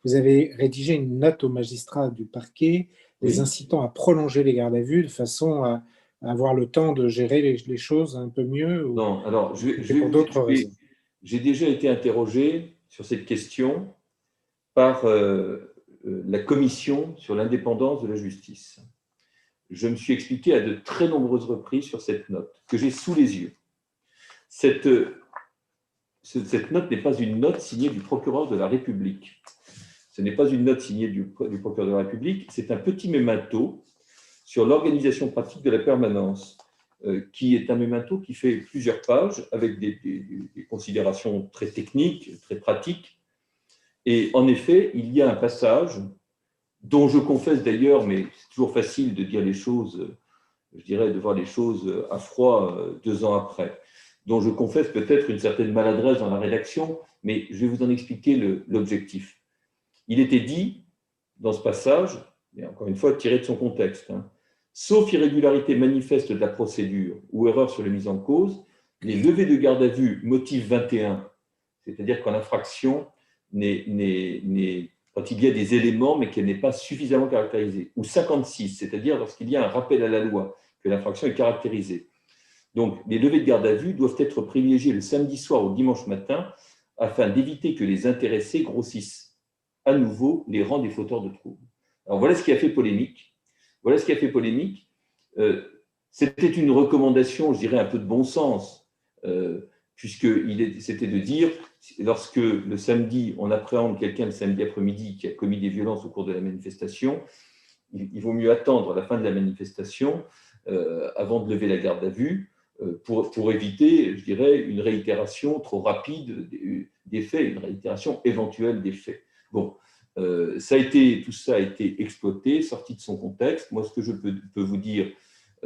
vous avez rédigé une note aux magistrats du parquet les Oui. incitant à prolonger les gardes à vue de façon à avoir le temps de gérer les choses un peu mieux, ou Non, alors c'était pour d'autres raisons? j'ai déjà été interrogé sur cette question par la commission sur l'indépendance de la justice. Je me suis expliqué à de très nombreuses reprises sur cette note que j'ai sous les yeux. Cette note n'est pas une note signée du procureur de la République. Ce n'est pas une note signée du procureur de la République, c'est un petit mémento sur l'organisation pratique de la permanence, qui est un mémento qui fait plusieurs pages avec des considérations très techniques, très pratiques. Et en effet, il y a un passage dont je confesse d'ailleurs, mais c'est toujours facile de dire les choses, je dirais, de voir les choses à froid 2 ans après, dont je confesse peut-être une certaine maladresse dans la rédaction, mais je vais vous en expliquer l'objectif. Il était dit dans ce passage, et encore une fois tiré de son contexte, sauf irrégularité manifeste de la procédure ou erreur sur la mise en cause, les levées de garde à vue motif 21, c'est-à-dire quand l'infraction quand il y a des éléments mais qu'elle n'est pas suffisamment caractérisée, ou 56, c'est-à-dire lorsqu'il y a un rappel à la loi, que l'infraction est caractérisée. Donc, les levées de garde à vue doivent être privilégiées le samedi soir ou dimanche matin afin d'éviter que les intéressés grossissent à nouveau les rangs des fauteurs de troubles. Alors, voilà ce qui a fait polémique. Voilà ce qui a fait polémique. C'était une recommandation, je dirais, un peu de bon sens, puisque c'était de dire, lorsque le samedi, on appréhende quelqu'un le samedi après-midi qui a commis des violences au cours de la manifestation, il vaut mieux attendre la fin de la manifestation avant de lever la garde à vue pour éviter, je dirais, une réitération trop rapide des faits, une réitération éventuelle des faits. Bon, tout ça a été exploité, sorti de son contexte. Moi, ce que je peux vous dire,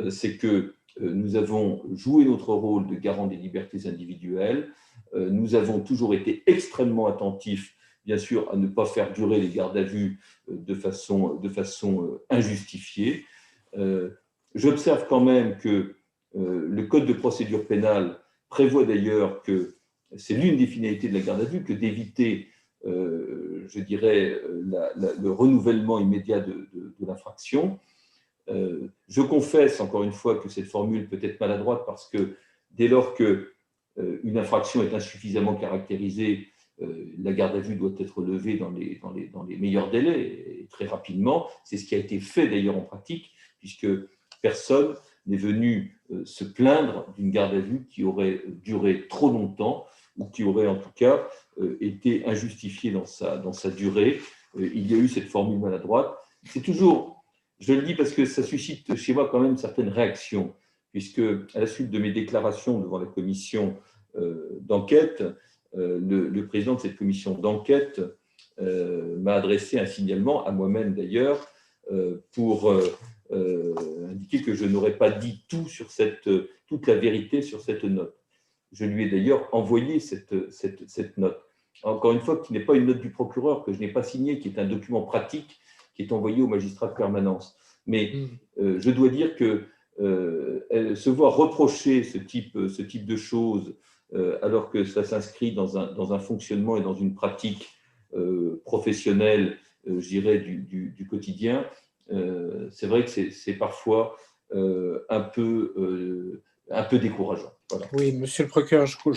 c'est que nous avons joué notre rôle de garant des libertés individuelles. Nous avons toujours été extrêmement attentifs, bien sûr, à ne pas faire durer les gardes à vue de façon injustifiée. J'observe quand même que le Code de procédure pénale prévoit d'ailleurs que c'est l'une des finalités de la garde à vue que d'éviter, je dirais, le renouvellement immédiat de l'infraction. Je confesse, encore une fois, que cette formule peut être maladroite parce que dès lors qu'une infraction est insuffisamment caractérisée, la garde à vue doit être levée dans les meilleurs délais et très rapidement. C'est ce qui a été fait d'ailleurs en pratique, puisque personne n'est venu se plaindre d'une garde à vue qui aurait duré trop longtemps ou qui aurait en tout cas été injustifiée dans sa durée. Il y a eu cette formule maladroite. C'est toujours, je le dis parce que ça suscite chez moi quand même certaines réactions, puisque à la suite de mes déclarations devant la commission d'enquête, le président de cette commission d'enquête m'a adressé un signalement, à moi-même d'ailleurs, pour indiquer que je n'aurais pas dit toute la vérité sur cette note. Je lui ai d'ailleurs envoyé cette note. Encore une fois, qui n'est pas une note du procureur, que je n'ai pas signée, qui est un document pratique qui est envoyé au magistrat de permanence. Mais je dois dire que se voir reprocher ce type de choses, alors que ça s'inscrit dans un fonctionnement et dans une pratique professionnelle, je dirais, du quotidien, c'est vrai que c'est parfois un peu décourageant. Voilà. Oui, monsieur le procureur, j'entends